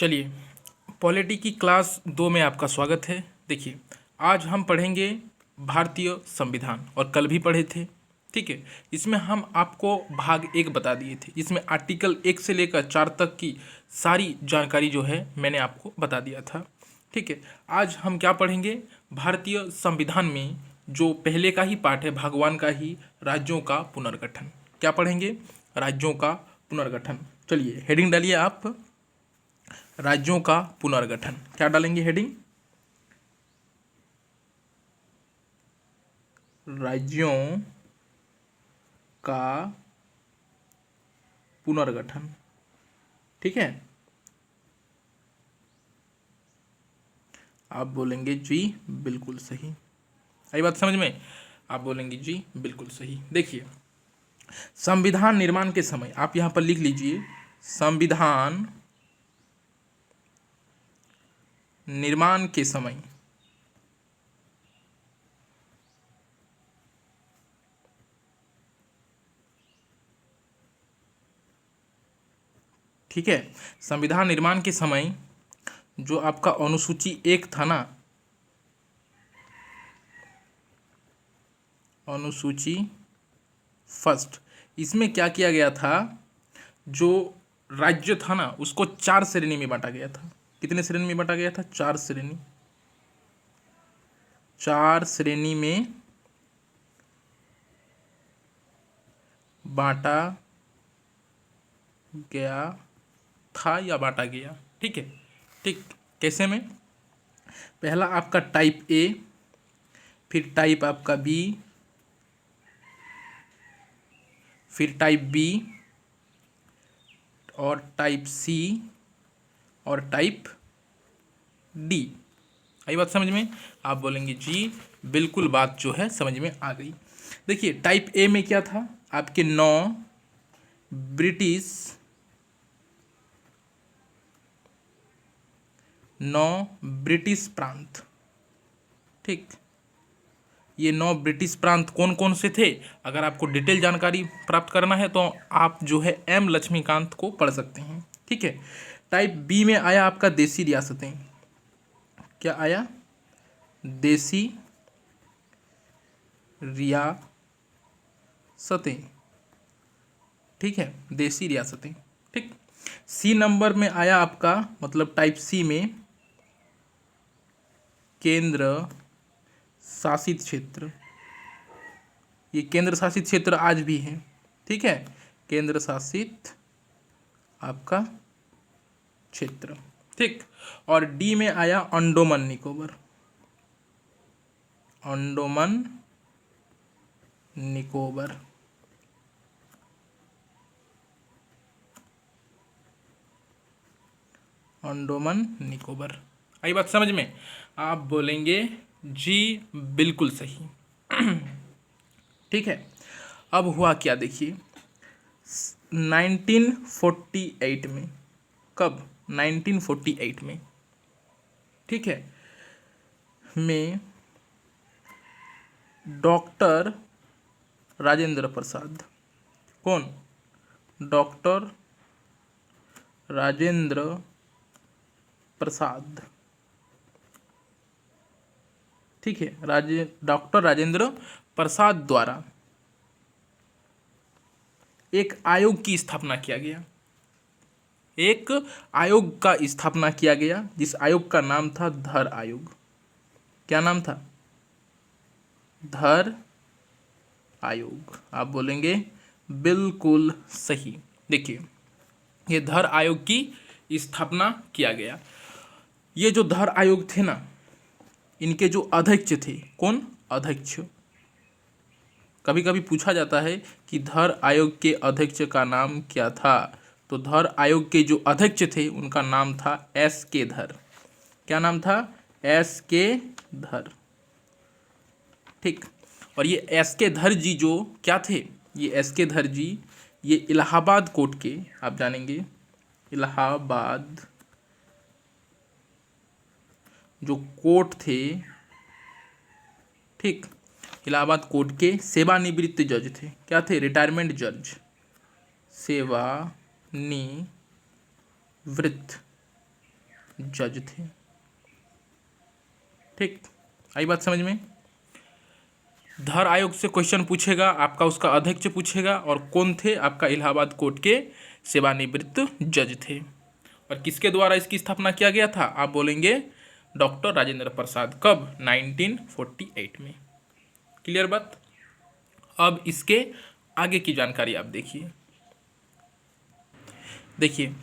चलिए, पॉलिटी की क्लास 2 में आपका स्वागत है। देखिए, आज हम पढ़ेंगे भारतीय संविधान और कल भी पढ़े थे। ठीक है, इसमें हम आपको भाग 1 बता दिए थे, जिसमें आर्टिकल 1 से लेकर 4 तक की सारी जानकारी जो है मैंने आपको बता दिया था। ठीक है, आज हम क्या पढ़ेंगे? भारतीय संविधान में जो पहले का ही पार्ट है, भगवान का ही, राज्यों का पुनर्गठन। क्या पढ़ेंगे? राज्यों का पुनर्गठन। चलिए, हेडिंग डालिए आप, राज्यों का पुनर्गठन। क्या डालेंगे हेडिंग? राज्यों का पुनर्गठन। ठीक है, आप बोलेंगे जी बिल्कुल सही। आई बात समझ में? आप बोलेंगे जी बिल्कुल सही। देखिए, संविधान निर्माण के समय आप यहां पर लिख लीजिए, संविधान निर्माण के समय ठीक है, संविधान निर्माण के समय जो आपका अनुसूची 1 था ना, अनुसूची फर्स्ट, इसमें क्या किया गया था? जो राज्य था ना, उसको 4 श्रेणी में बांटा गया था। कितने श्रेणी में बांटा गया था? 4 श्रेणी। 4 श्रेणी में बांटा गया था या बांटा गया। ठीक है, ठीक। कैसे में? पहला आपका टाइप ए, फिर टाइप आपका बी, फिर टाइप बी, और टाइप सी, और टाइप डी। आई बात समझ में? आप बोलेंगे जी बिल्कुल, बात जो है समझ में आ गई। देखिए, टाइप ए में क्या था? आपके 9 ब्रिटिश प्रांत। ठीक, ये 9 ब्रिटिश प्रांत कौन कौन से थे? अगर आपको डिटेल जानकारी प्राप्त करना है तो आप जो है एम लक्ष्मीकांत को पढ़ सकते हैं। ठीक है, टाइप बी में आया आपका देसी रियासतें। क्या आया? देसी रियासतें। ठीक है, देसी रियासतें। ठीक, सी नंबर में आया आपका, मतलब टाइप सी में, केंद्र शासित क्षेत्र। ये केंद्र शासित क्षेत्र आज भी है। ठीक है, केंद्र शासित आपका क्षेत्र। ठीक, और डी में आया अंडोमान निकोबार। अंडोमान निकोबार। अंडोमान निकोबार। आई बात समझ में? आप बोलेंगे जी बिल्कुल सही। ठीक है, अब हुआ क्या देखिए, 1948 में। कब? 1948 में। ठीक है, में डॉक्टर राजेंद्र प्रसाद। कौन? डॉक्टर राजेंद्र प्रसाद। ठीक है, डॉक्टर राजेंद्र प्रसाद द्वारा एक आयोग की स्थापना किया गया। एक आयोग का स्थापना किया गया, जिस आयोग का नाम था धर आयोग। क्या नाम था? धर आयोग। आप बोलेंगे बिल्कुल सही। देखिए, ये धर आयोग की स्थापना किया गया। ये जो धर आयोग थे ना, इनके जो अध्यक्ष थे, कौन? अध्यक्ष। कभी कभी पूछा जाता है कि धर आयोग के अध्यक्ष का नाम क्या था, तो धर आयोग के जो अध्यक्ष थे उनका नाम था एस के धर। क्या नाम था? एस के धर। ठीक, और ये एस के धर जी जो क्या थे? ये एस के धर जी, ये इलाहाबाद कोर्ट के, आप जानेंगे, इलाहाबाद जो कोर्ट थे, ठीक, इलाहाबाद कोर्ट के सेवानिवृत्त जज थे। क्या थे? रिटायरमेंट जज। सेवानिवृत्त जज थे। ठीक, आई बात समझ में। धर आयोग से क्वेश्चन पूछेगा आपका, उसका अध्यक्ष पूछेगा, और कौन थे आपका, इलाहाबाद कोर्ट के सेवानिवृत्त जज थे। और किसके द्वारा इसकी स्थापना किया गया था, आप बोलेंगे डॉक्टर राजेंद्र प्रसाद। कब, 1948 में। क्लियर बात। अब इसके आगे की जानकारी आप देखिए। देखिए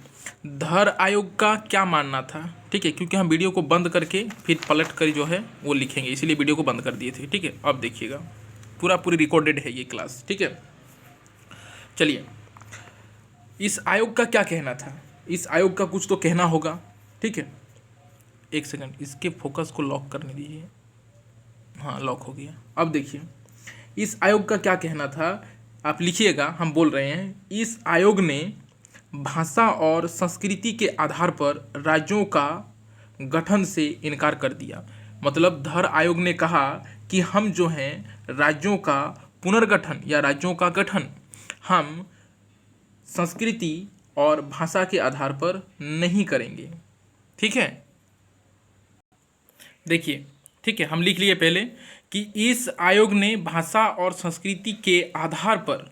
धर आयोग का क्या मानना था, ठीक है, क्योंकि हम वीडियो को बंद करके फिर पलट कर जो है वो लिखेंगे, इसीलिए वीडियो को बंद कर दिए थे। ठीक है, अब देखिएगा, पूरी रिकॉर्डेड है ये क्लास। ठीक है, चलिए, इस आयोग का क्या कहना था, इस आयोग का कुछ तो कहना होगा। ठीक है, एक सेकंड, इसके फोकस को लॉक करने दीजिए। हाँ, लॉक हो गया। अब देखिए इस आयोग का क्या कहना था, आप लिखिएगा, हम बोल रहे हैं। इस आयोग ने भाषा और संस्कृति के आधार पर राज्यों का गठन से इनकार कर दिया। मतलब धर आयोग ने कहा कि हम जो हैं राज्यों का पुनर्गठन या राज्यों का गठन हम संस्कृति और भाषा के आधार पर नहीं करेंगे। ठीक है, देखिए, ठीक है, हम लिख लिए पहले कि इस आयोग ने भाषा और संस्कृति के आधार पर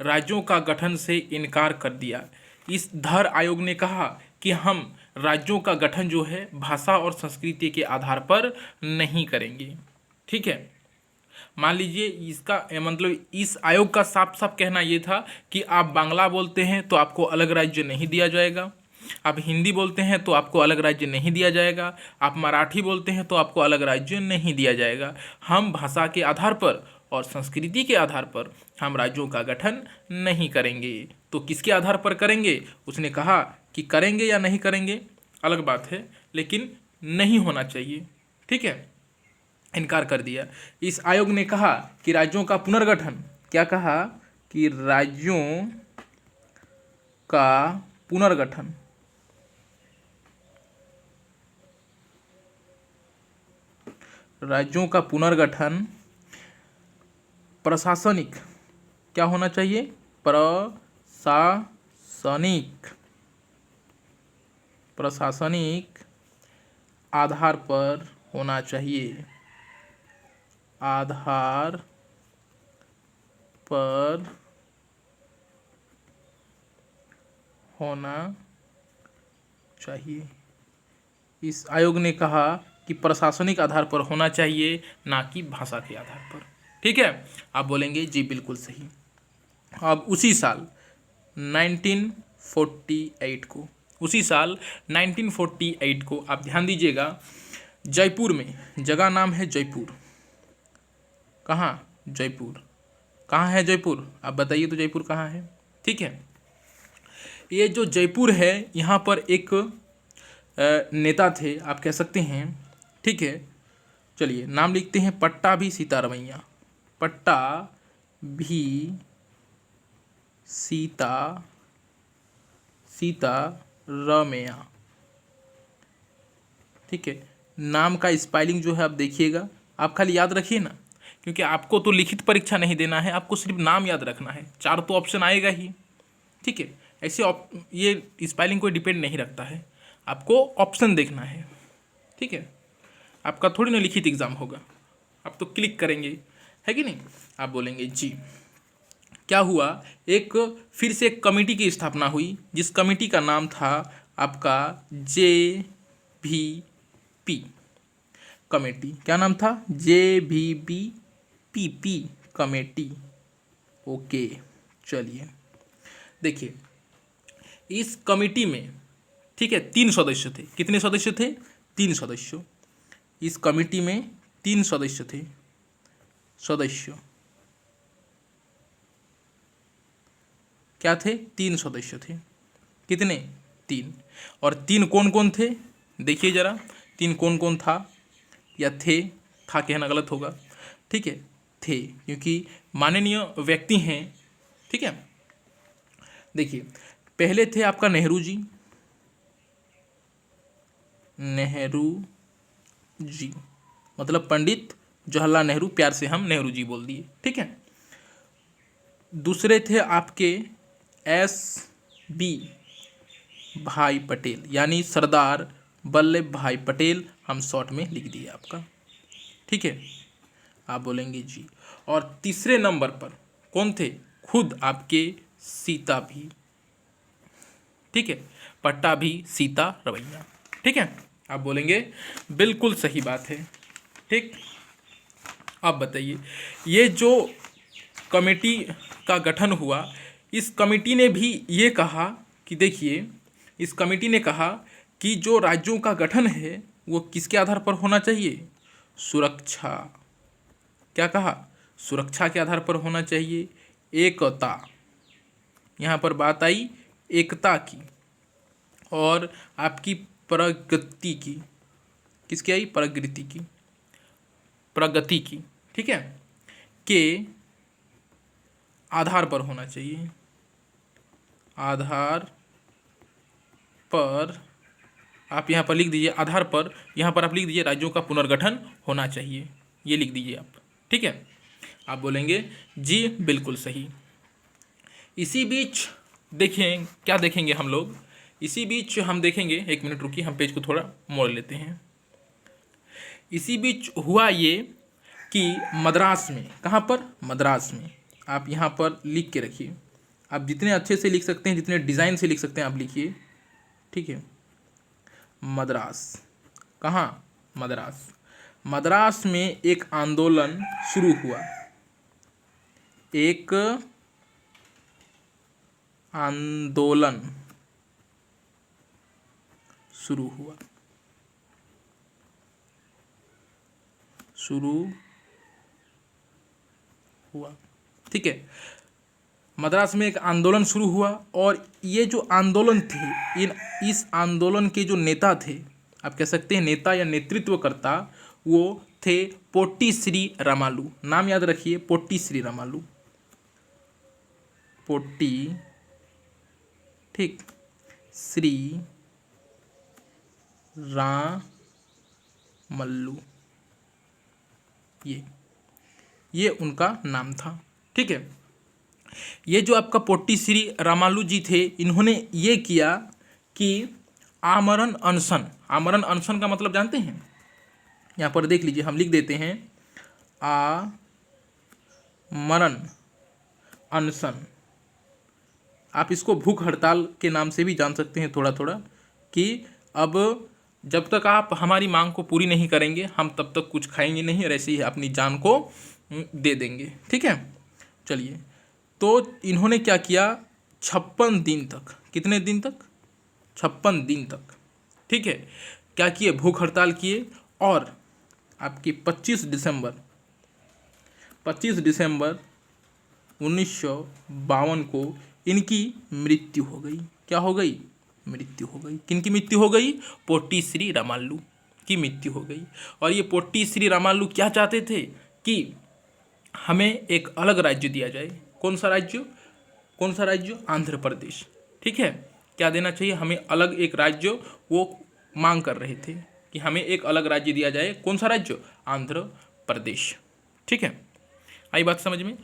राज्यों का गठन से इनकार कर दिया। इस धर आयोग ने कहा कि हम राज्यों का गठन जो है भाषा और संस्कृति के आधार पर नहीं करेंगे। ठीक है, मान लीजिए इसका मतलब इस आयोग का साफ साफ कहना ये था कि आप बांग्ला बोलते हैं तो आपको अलग राज्य नहीं दिया जाएगा, आप हिंदी बोलते हैं तो आपको अलग राज्य नहीं दिया जाएगा, आप मराठी बोलते हैं तो आपको अलग राज्य नहीं दिया जाएगा। हम भाषा के आधार पर और संस्कृति के आधार पर हम राज्यों का गठन नहीं करेंगे। तो किसके आधार पर करेंगे, उसने कहा कि करेंगे या नहीं करेंगे अलग बात है, लेकिन नहीं होना चाहिए। ठीक है, इनकार कर दिया। इस आयोग ने कहा कि राज्यों का पुनर्गठन, क्या कहा कि राज्यों का पुनर्गठन राज्यों का पुनर्गठन प्रशासनिक, क्या होना चाहिए, प्रशासनिक आधार पर होना चाहिए, आधार पर होना चाहिए। इस आयोग ने कहा कि प्रशासनिक आधार पर होना चाहिए, ना कि भाषा के आधार पर। ठीक है, आप बोलेंगे जी बिल्कुल सही। अब उसी साल 1948 को, उसी साल 1948 को आप ध्यान दीजिएगा, जयपुर में, जगह नाम है जयपुर। कहाँ, जयपुर। कहाँ है जयपुर, आप बताइए तो जयपुर कहाँ है। ठीक है, ये जो जयपुर है यहाँ पर एक नेता थे, आप कह सकते हैं। ठीक है, चलिए नाम लिखते हैं, पट्टा भी सीतारमैया, पट्टा भी सीतारमैया। ठीक है, नाम का स्पेलिंग जो है आप देखिएगा, आप खाली याद रखिए ना, क्योंकि आपको तो लिखित परीक्षा नहीं देना है, आपको सिर्फ नाम याद रखना है, 4 तो ऑप्शन आएगा ही। ठीक है, ऐसे ये स्पेलिंग कोई डिपेंड नहीं रखता है, आपको ऑप्शन देखना है। ठीक है, आपका थोड़ी ना लिखित एग्जाम होगा, आप तो क्लिक करेंगे, है कि नहीं। आप बोलेंगे जी। क्या हुआ, एक फिर से एक कमेटी की स्थापना हुई, जिस कमेटी का नाम था आपका JVP कमेटी। क्या नाम था, JVP कमेटी। ओके, चलिए देखिए, इस कमेटी में, ठीक है, 3 सदस्य थे। कितने सदस्य थे, 3 सदस्य। इस कमेटी में 3 सदस्य थे, सदस्य क्या थे, 3 सदस्य थे। कितने, 3। और 3 कौन कौन थे, देखिए जरा, 3 कौन कौन था, या थे, था कहना गलत होगा। ठीक है, थे, क्योंकि माननीय व्यक्ति हैं। ठीक है, देखिए पहले थे आपका नेहरू जी, नेहरू जी, मतलब पंडित जवाहरलाल नेहरू, प्यार से हम नेहरू जी बोल दिए। ठीक है, दूसरे थे आपके SB भाई पटेल, यानी सरदार वल्लभ भाई पटेल हम शॉर्ट में लिख दिए आपका। ठीक है, आप बोलेंगे जी। और तीसरे नंबर पर कौन थे? खुद आपके सीता भी। ठीक है, पट्टा भी सीता रवैया। ठीक है, आप बोलेंगे बिल्कुल सही बात है। ठीक, अब बताइए, ये जो कमेटी का गठन हुआ, इस कमेटी ने भी ये कहा कि देखिए, इस कमेटी ने कहा कि जो राज्यों का गठन है वो किसके आधार पर होना चाहिए? सुरक्षा। क्या कहा? सुरक्षा के आधार पर होना चाहिए। एकता, यहाँ पर बात आई एकता की, और आपकी प्रगति की। किसकी आई? प्रगति की, प्रगति की। ठीक है, के आधार पर होना चाहिए। आधार पर आप यहाँ पर लिख दीजिए, आधार पर यहाँ पर आप लिख दीजिए राज्यों का पुनर्गठन होना चाहिए, ये लिख दीजिए आप। ठीक है, आप बोलेंगे जी बिल्कुल सही। इसी बीच देखें, क्या देखेंगे हम लोग? इसी बीच हम देखेंगे, एक मिनट रुकिए, हम पेज को थोड़ा मोड़ लेते हैं। इसी बीच हुआ ये कि मद्रास में, कहाँ पर? मद्रास में। आप यहाँ पर लिख के रखिए, आप जितने अच्छे से लिख सकते हैं, जितने डिज़ाइन से लिख सकते हैं आप लिखिए। ठीक है, मद्रास। कहाँ? मद्रास। मद्रास में एक आंदोलन शुरू हुआ। एक आंदोलन शुरू हुआ, शुरू हुआ। ठीक है, मद्रास में एक आंदोलन शुरू हुआ, और ये जो आंदोलन थे, इस आंदोलन के जो नेता थे, आप कह सकते हैं नेता या नेतृत्वकर्ता, वो थे पोट्टी श्री रामालू। नाम याद रखिए, पोट्टी श्री रामालू। पोट्टी, ठीक, श्री रामल्लू, ये उनका नाम था। ठीक है, ये जो आपका पोट्टी श्री रामालू जी थे, इन्होंने ये किया कि आमरण अनशन। आमरण अनशन का मतलब जानते हैं? यहाँ पर देख लीजिए, हम लिख देते हैं आमरण अनशन। आप इसको भूख हड़ताल के नाम से भी जान सकते हैं थोड़ा थोड़ा, कि अब जब तक आप हमारी मांग को पूरी नहीं करेंगे, हम तब तक कुछ खाएंगे नहीं, और ऐसे ही अपनी जान को दे देंगे। ठीक है, चलिए, तो इन्होंने क्या किया? 56 दिन तक। कितने दिन तक? 56 दिन तक। ठीक है, क्या किए? भूख हड़ताल किए, और आपकी 25 दिसंबर 1952 को इनकी मृत्यु हो गई। क्या हो गई? मृत्यु हो गई। किनकी मृत्यु हो गई? पोट्टी श्री रामालू की मृत्यु हो गई। और ये पोट्टी श्री रामालू क्या चाहते थे? कि हमें एक अलग राज्य दिया जाए। कौन सा राज्य? कौन सा राज्य? आंध्र प्रदेश। ठीक है, क्या देना चाहिए हमें? अलग एक राज्य वो मांग कर रहे थे कि हमें एक अलग राज्य दिया जाए। कौन सा राज्य? आंध्र प्रदेश। ठीक है, आई बात समझ में?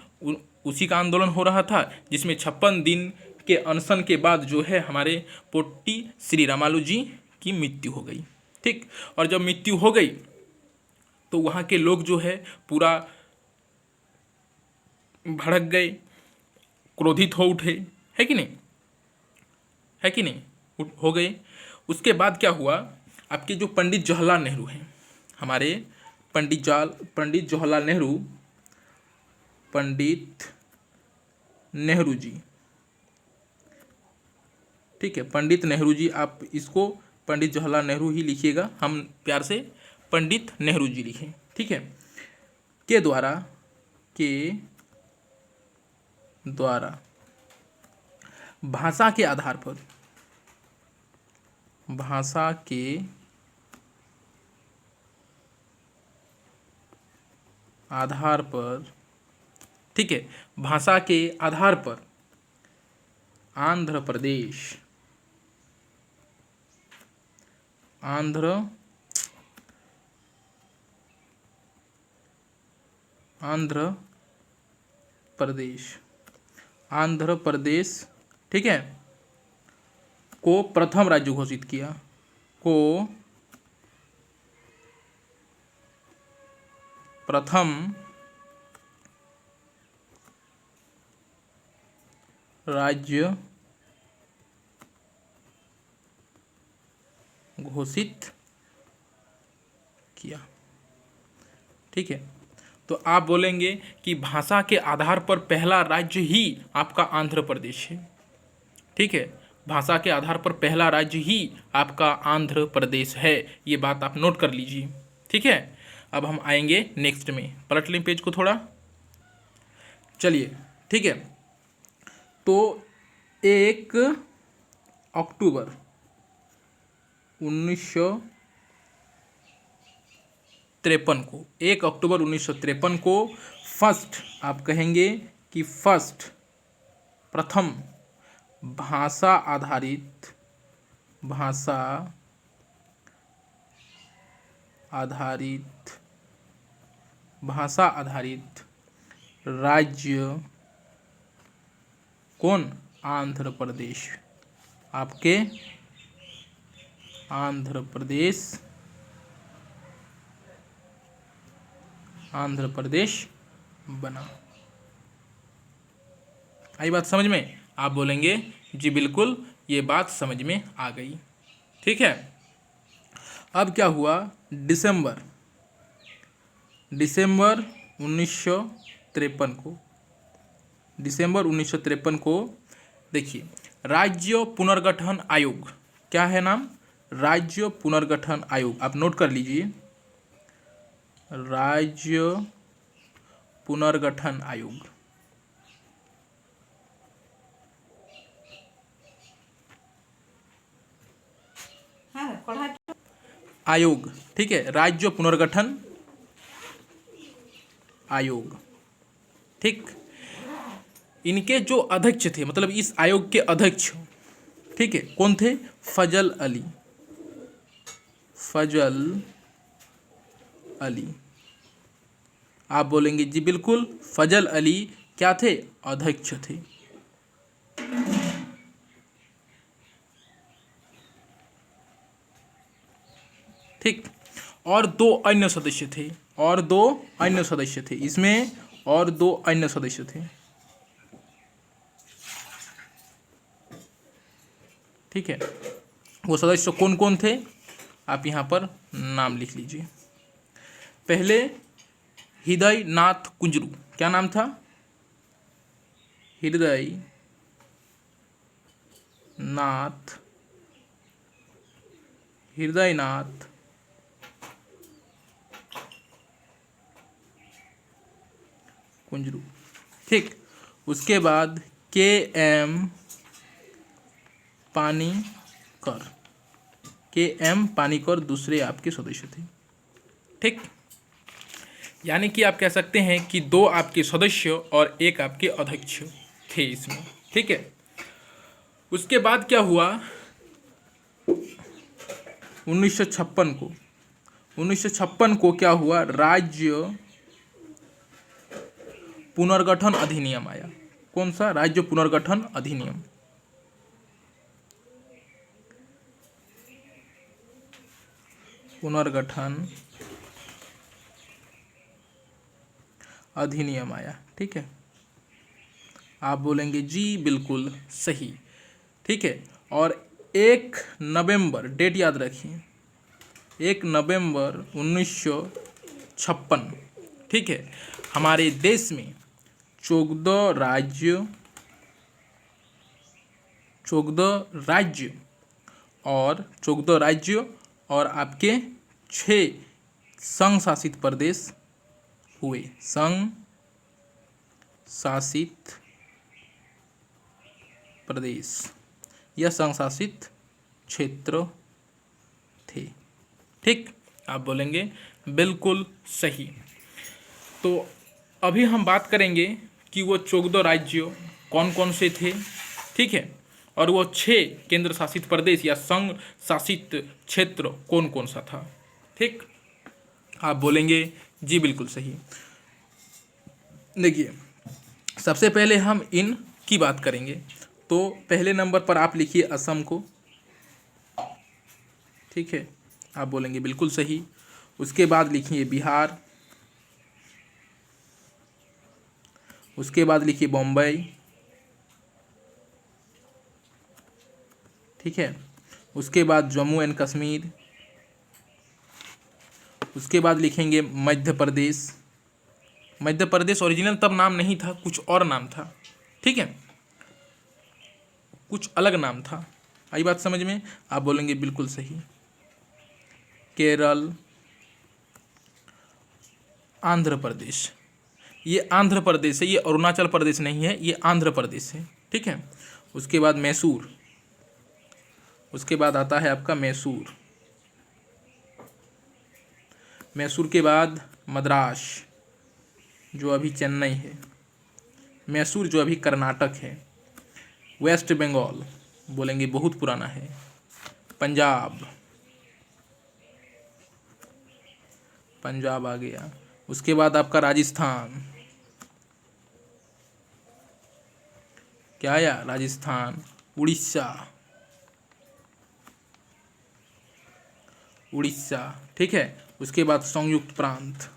उसी का आंदोलन हो रहा था जिसमें 56 दिन के अनशन के बाद जो है हमारे पोट्टी श्री रामालू जी की मृत्यु हो गई। ठीक, और जब मृत्यु हो गई तो वहाँ के लोग जो है पूरा भड़क गए, क्रोधित हो उठे, है कि नहीं? है कि नहीं? हो गए। उसके बाद क्या हुआ? आपके जो पंडित जवाहरलाल नेहरू हैं, हमारे पंडित जवाहरलाल नेहरू, पंडित नेहरू जी, ठीक है, पंडित नेहरू जी, आप इसको पंडित जवाहरलाल नेहरू ही लिखिएगा, हम प्यार से पंडित नेहरू जी लिखें। ठीक है, के द्वारा भाषा के आधार पर, भाषा के आधार पर, ठीक है, भाषा के आधार पर आंध्र प्रदेश आंध्र प्रदेश, ठीक है, को प्रथम राज्य घोषित किया। को प्रथम राज्य घोषित किया। ठीक है, तो आप बोलेंगे कि भाषा के आधार पर पहला राज्य ही आपका आंध्र प्रदेश है। ठीक है, भाषा के आधार पर पहला राज्य ही आपका आंध्र प्रदेश है, ये बात आप नोट कर लीजिए। ठीक है, अब हम आएंगे नेक्स्ट में, पलट लें पेज को थोड़ा, चलिए। ठीक है, तो 1 अक्टूबर 1953 को, 1 अक्टूबर 1953 को फर्स्ट, आप कहेंगे कि फर्स्ट, प्रथम भाषा आधारित राज्य कौन? आंध्र प्रदेश, आपके आंध्र प्रदेश बना। आई बात समझ में? आप बोलेंगे जी बिल्कुल, ये बात समझ में आ गई। ठीक है, अब क्या हुआ, दिसंबर 1953 को देखिए, राज्य पुनर्गठन आयोग, क्या है नाम? राज्य पुनर्गठन आयोग, आप नोट कर लीजिए, राज्य पुनर्गठन आयोग। आयोग, ठीक है, राज्य पुनर्गठन आयोग। ठीक, इनके जो अध्यक्ष थे, मतलब इस आयोग के अध्यक्ष, ठीक है, कौन थे? फजल अली। आप बोलेंगे जी बिल्कुल, फजल अली क्या थे? अध्यक्ष थे। ठीक, और दो अन्य सदस्य थे, इसमें और दो अन्य सदस्य थे। ठीक है, वो सदस्य कौन कौन थे? आप यहाँ पर नाम लिख लीजिए। पहले हृदय नाथ कुंजरू, क्या नाम था? हृदय नाथ कुंजरू। ठीक, उसके बाद के.एम. पानीकर दूसरे आपके सदस्य थे। ठीक, यानी कि आप कह सकते हैं कि दो आपके सदस्य और एक आपके अध्यक्ष थे इसमें। ठीक है, उसके बाद क्या हुआ, 1956 को क्या हुआ, राज्य पुनर्गठन अधिनियम आया। कौन सा? राज्य पुनर्गठन अधिनियम। आया। ठीक है, आप बोलेंगे जी बिल्कुल सही। ठीक है, और 1 नवंबर, डेट याद रखिए, 1 नवंबर 1956, ठीक है, हमारे देश में 14 राज्य और आपके 6 संघ शासित प्रदेश हुए। संघ शासित प्रदेश या संघ शासित क्षेत्र थे। ठीक, आप बोलेंगे बिल्कुल सही। तो अभी हम बात करेंगे कि वो 14 राज्य कौन कौन से थे। ठीक है, और वो 6 केंद्र शासित प्रदेश या संघ शासित क्षेत्र कौन कौन सा था। ठीक, आप बोलेंगे जी बिल्कुल सही। देखिए, सबसे पहले हम इन की बात करेंगे, तो पहले नंबर पर आप लिखिए असम को। ठीक है, आप बोलेंगे बिल्कुल सही। उसके बाद लिखिए बिहार, उसके बाद लिखिए बॉम्बई, ठीक है। उसके बाद जम्मू एंड कश्मीर, उसके बाद लिखेंगे मध्य प्रदेश। मध्य प्रदेश ओरिजिनल तब नाम नहीं था, कुछ और नाम था, ठीक है, कुछ अलग नाम था। आई बात समझ में? आप बोलेंगे बिल्कुल सही। केरल, आंध्र प्रदेश, ये आंध्र प्रदेश है, ये अरुणाचल प्रदेश नहीं है, ये आंध्र प्रदेश है, ठीक है। उसके बाद मैसूर, उसके बाद आता है आपका मैसूर, मैसूर के बाद मद्रास जो अभी चेन्नई है, मैसूर जो अभी कर्नाटक है, वेस्ट बंगाल बोलेंगे बहुत पुराना है, पंजाब, पंजाब आ गया। उसके बाद आपका राजस्थान, क्या आया? राजस्थान, उड़ीसा, उड़ीसा, ठीक है। उसके बाद संयुक्त प्रांत,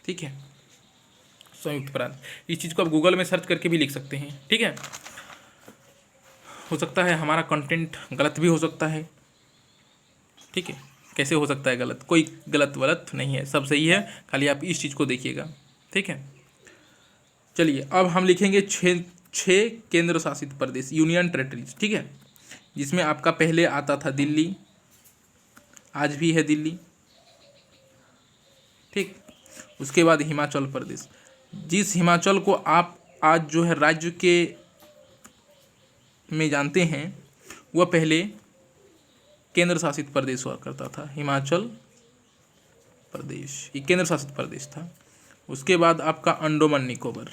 ठीक है, संयुक्त प्रांत। इस चीज़ को आप गूगल में सर्च करके भी लिख सकते हैं, ठीक है। हो सकता है हमारा कंटेंट गलत भी हो सकता है, ठीक है। कैसे हो सकता है गलत? कोई गलत नहीं है, सब सही है, खाली आप इस चीज़ को देखिएगा, ठीक है। चलिए अब हम लिखेंगे छः केंद्र शासित प्रदेश, यूनियन टेरेटरीज, ठीक है, जिसमें आपका पहले आता था दिल्ली, आज भी है दिल्ली, ठीक। उसके बाद हिमाचल प्रदेश, जिस हिमाचल को आप आज जो है राज्य के में जानते हैं, वह पहले केंद्र शासित प्रदेश हुआ करता था, हिमाचल प्रदेश, ये केंद्र शासित प्रदेश था। उसके बाद आपका अंडमान निकोबार,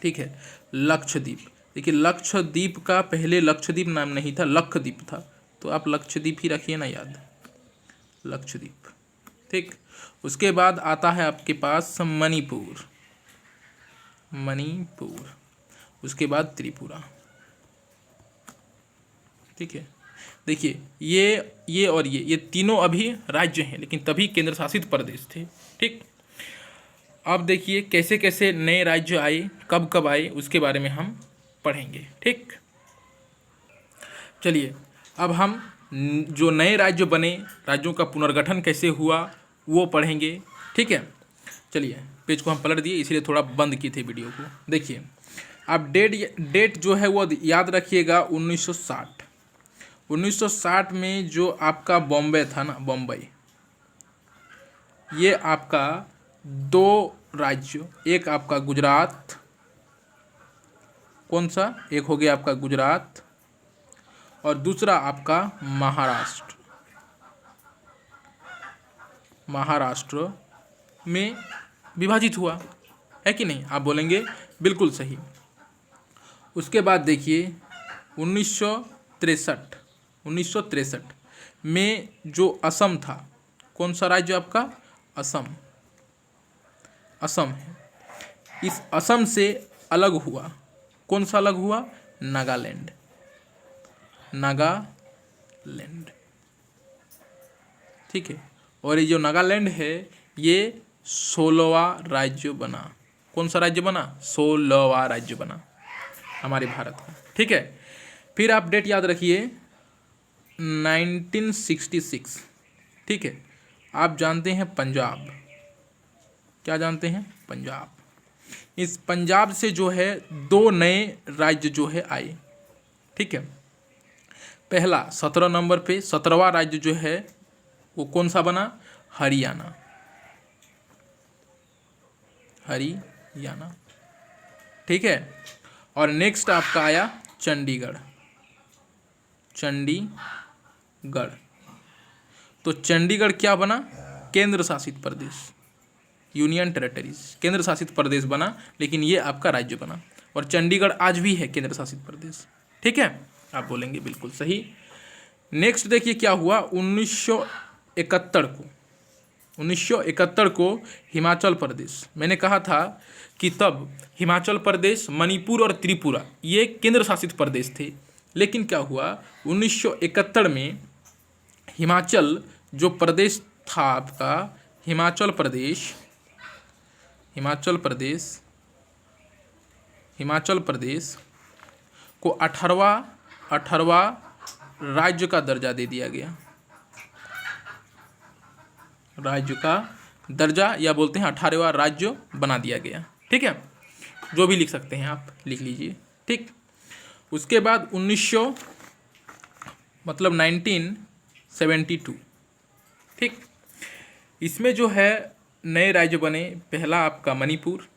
ठीक है। लक्षद्वीप, देखिए लक्षद्वीप का पहले लक्षद्वीप नाम नहीं था, लक्षद्वीप था, तो आप लक्षद्वीप ही रखिए ना याद, लक्षद्वीप, ठीक। उसके बाद आता है आपके पास मणिपुर, मणिपुर, उसके बाद त्रिपुरा, ठीक है। देखिए ये और ये तीनों अभी राज्य हैं, लेकिन तभी केंद्र शासित प्रदेश थे, ठीक। अब देखिए कैसे कैसे नए राज्य आए, कब कब आए, उसके बारे में हम पढ़ेंगे, ठीक। चलिए अब हम जो नए राज्य बने, राज्यों का पुनर्गठन कैसे हुआ वो पढ़ेंगे, ठीक है। चलिए पेज को हम पलट दिए, इसलिए थोड़ा बंद की थी वीडियो को। देखिए आप डेट जो है वो याद रखिएगा, 1960। 1960 में जो आपका बॉम्बे था ना, बॉम्बई, ये आपका दो राज्य, एक आपका गुजरात, कौन सा? एक हो गया आपका गुजरात, और दूसरा आपका महाराष्ट्र, महाराष्ट्र में विभाजित हुआ है कि नहीं? आप बोलेंगे बिल्कुल सही। उसके बाद देखिए 1963 में जो असम था, कौन सा राज्य आपका? असम, असम है। इस असम से अलग हुआ, कौन सा अलग हुआ? नागालैंड, नागालैंड, ठीक है। और ये जो नागालैंड है ये 16वां राज्य बना, कौन सा राज्य बना? 16वां राज्य बना हमारे भारत का, ठीक है। फिर आप डेट याद रखिए 1966, ठीक है। आप जानते हैं पंजाब, क्या जानते हैं? पंजाब। इस पंजाब से जो है दो नए राज्य जो है आए, ठीक है। पहला 17 नंबर पे 17वां राज्य जो है वो कौन सा बना? हरियाणा, हरियाणा, ठीक है। और नेक्स्ट आपका आया चंडीगढ़, चंडीगढ़। तो चंडीगढ़ क्या बना? केंद्र शासित प्रदेश, यूनियन टेरेटरीज, केंद्र शासित प्रदेश बना, लेकिन ये आपका राज्य बना। और चंडीगढ़ आज भी है केंद्र शासित प्रदेश, ठीक है। आप बोलेंगे बिल्कुल सही। नेक्स्ट देखिए क्या हुआ, 1971 को हिमाचल प्रदेश, मैंने कहा था कि तब हिमाचल प्रदेश, मणिपुर और त्रिपुरा ये केंद्र शासित प्रदेश थे, लेकिन क्या हुआ 1971 में हिमाचल जो प्रदेश था आपका, हिमाचल प्रदेश, हिमाचल प्रदेश, हिमाचल प्रदेश को 18वां राज्य का दर्जा दे दिया गया। राज्य का दर्जा या बोलते हैं 18वां राज्य बना दिया गया। ठीक है, जो भी लिख सकते हैं आप लिख लीजिए। ठीक, उसके बाद 1972, ठीक, इसमें जो है नए राज्य बने। पहला आपका मणिपुर,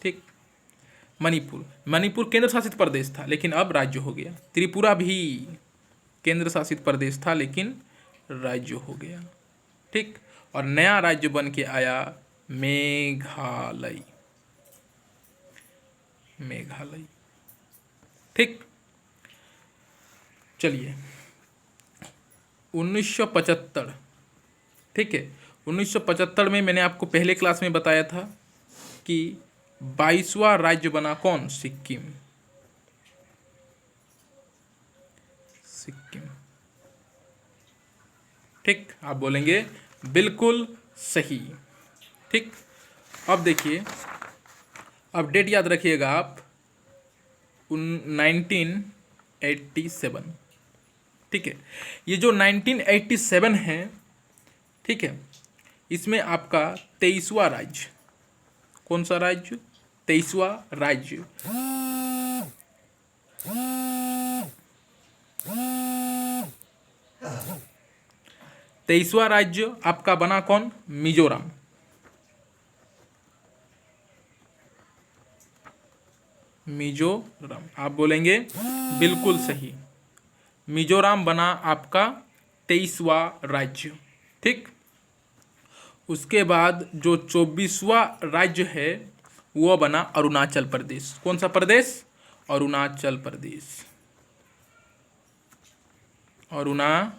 ठीक, मणिपुर केंद्र शासित प्रदेश था लेकिन अब राज्य हो गया। त्रिपुरा भी केंद्र शासित प्रदेश था लेकिन राज्य हो गया। ठीक, और नया राज्य बन के आया मेघालय, मेघालय। ठीक, चलिए 1975, ठीक है, 1975 में मैंने आपको पहले क्लास में बताया था कि 22वां राज्य बना कौन? सिक्किम, सिक्किम। ठीक, आप बोलेंगे बिल्कुल सही। ठीक, अब देखिए, अब डेट याद रखिएगा आप 1987। ठीक है, ये जो 1987 है, ठीक है, इसमें आपका 23वां राज्य, कौन सा राज्य? 23वां राज्य, 23वां राज्य आपका बना कौन? मिजोरम। मिजोरम, आप बोलेंगे बिल्कुल सही। मिजोरम बना आपका 23वां राज्य। ठीक, उसके बाद जो 24वां राज्य है वो बना अरुणाचल प्रदेश। कौन सा प्रदेश? अरुणाचल प्रदेश, अरुणाचल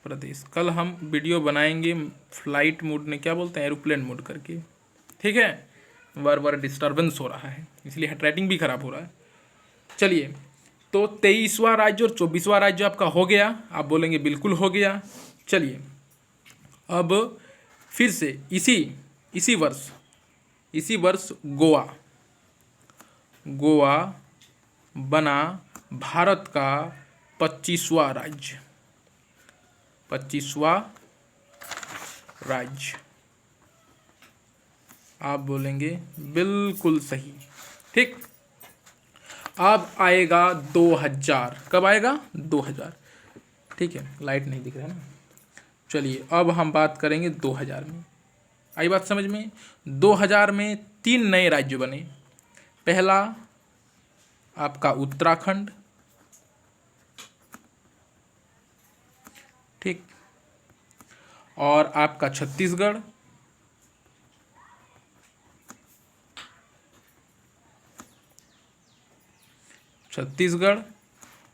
प्रदेश। कल हम वीडियो बनाएंगे फ्लाइट मोड में, क्या बोलते हैं, एरोप्लेन मोड करके। ठीक है, बार बार डिस्टर्बेंस हो रहा है इसलिए हैंडराइटिंग भी खराब हो रहा है। चलिए, तो 23वां राज्य और 24वां राज्य आपका हो गया। आप बोलेंगे बिल्कुल हो गया। चलिए, अब फिर से इसी वर्ष गोवा बना भारत का 25वां राज्य, 25वां राज्य। आप बोलेंगे बिल्कुल सही। ठीक, अब आएगा 2000। कब आएगा? 2000। ठीक है, लाइट नहीं दिख रहा है ना। चलिए, अब हम बात करेंगे 2000 में। आई बात समझ में? 2000 में 3 नए राज्य बने। पहला आपका उत्तराखंड, ठीक, और आपका छत्तीसगढ़,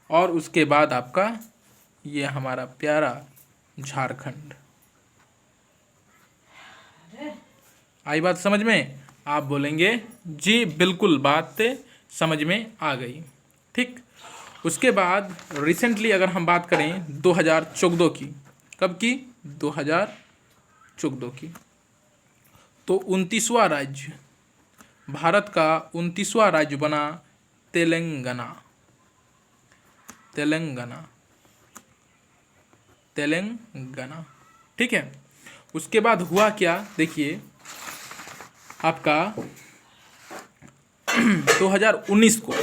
और उसके बाद आपका ये हमारा प्यारा झारखंड। आई बात समझ में? आप बोलेंगे जी बिल्कुल, बात समझ में आ गई। ठीक, उसके बाद रिसेंटली अगर हम बात करें 2014 की, कब की? 2014 की, तो 29वां राज्य, भारत का 29वां राज्य बना तेलंगाना, तेलंगाना, तेलंगाना। ठीक है, उसके बाद हुआ क्या? देखिए, आपका 2019 को,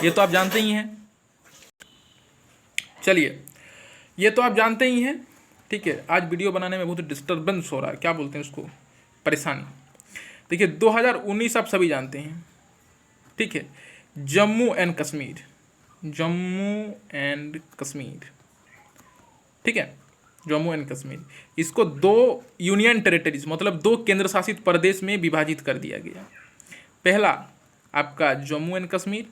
ये तो आप जानते ही हैं। चलिए, ये तो आप जानते ही हैं। ठीक है, आज वीडियो बनाने में बहुत डिस्टर्बेंस हो रहा है, क्या बोलते हैं उसको, परेशानी। देखिए, 2019 आप सभी जानते हैं। ठीक है, जम्मू एंड कश्मीर, जम्मू एंड कश्मीर, ठीक है, जम्मू एंड कश्मीर, इसको 2 यूनियन टेरिटरीज मतलब 2 केंद्र शासित प्रदेश में विभाजित कर दिया गया। पहला आपका जम्मू एंड कश्मीर,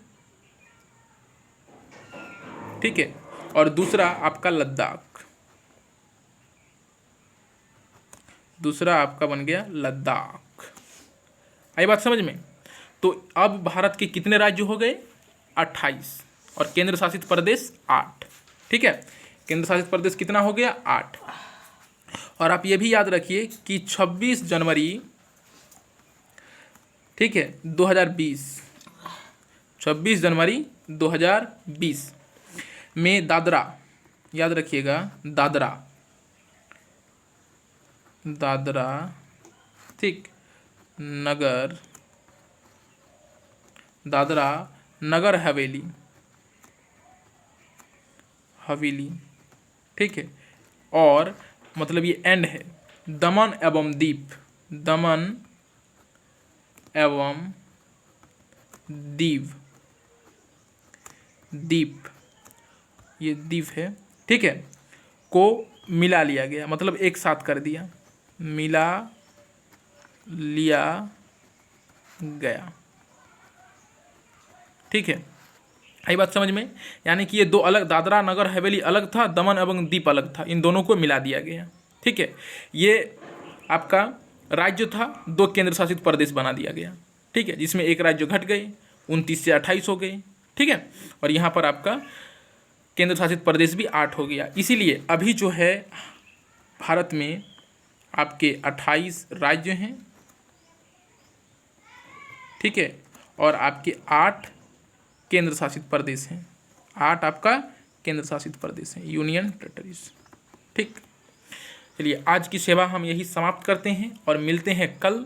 ठीक है, और दूसरा आपका लद्दाख, दूसरा आपका बन गया लद्दाख। आई बात समझ में? तो अब भारत के कितने राज्य हो गए? 28 और केंद्र शासित प्रदेश 8। ठीक है, केंद्र शासित प्रदेश कितना हो गया? 8। और आप ये भी याद रखिए कि 26 जनवरी, ठीक है, 2020, 26 जनवरी 2020 में दादरा, याद रखिएगा, दादरा ठीक दादरा नगर हवेली, ठीक है, और मतलब ये एंड है, दमन एवं दीप, ये दीप है, ठीक है, को मिला लिया गया, मतलब एक साथ कर दिया, मिला लिया गया। ठीक है, आई बात समझ में? यानी कि ये दो अलग, दादरा नगर हवेली अलग था, दमन एवं दीप अलग था, इन दोनों को मिला दिया गया। ठीक है, ये आपका राज्य था, 2 केंद्र शासित प्रदेश बना दिया गया। ठीक है, जिसमें एक राज्य घट गए, 29 से 28 हो गए। ठीक है, और यहाँ पर आपका केंद्र शासित प्रदेश भी 8 हो गया। इसीलिए अभी जो है भारत में आपके 28 राज्य हैं, ठीक है, और आपके 8 केंद्र शासित प्रदेश हैं। 8 आपका केंद्र शासित प्रदेश हैं, यूनियन टेरिटरीज। ठीक, चलिए आज की सेवा हम यही समाप्त करते हैं और मिलते हैं कल।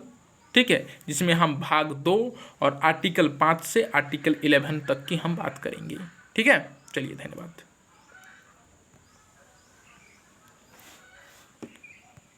ठीक है, जिसमें हम भाग 2 और आर्टिकल 5 से आर्टिकल 11 तक की हम बात करेंगे। ठीक है, चलिए धन्यवाद।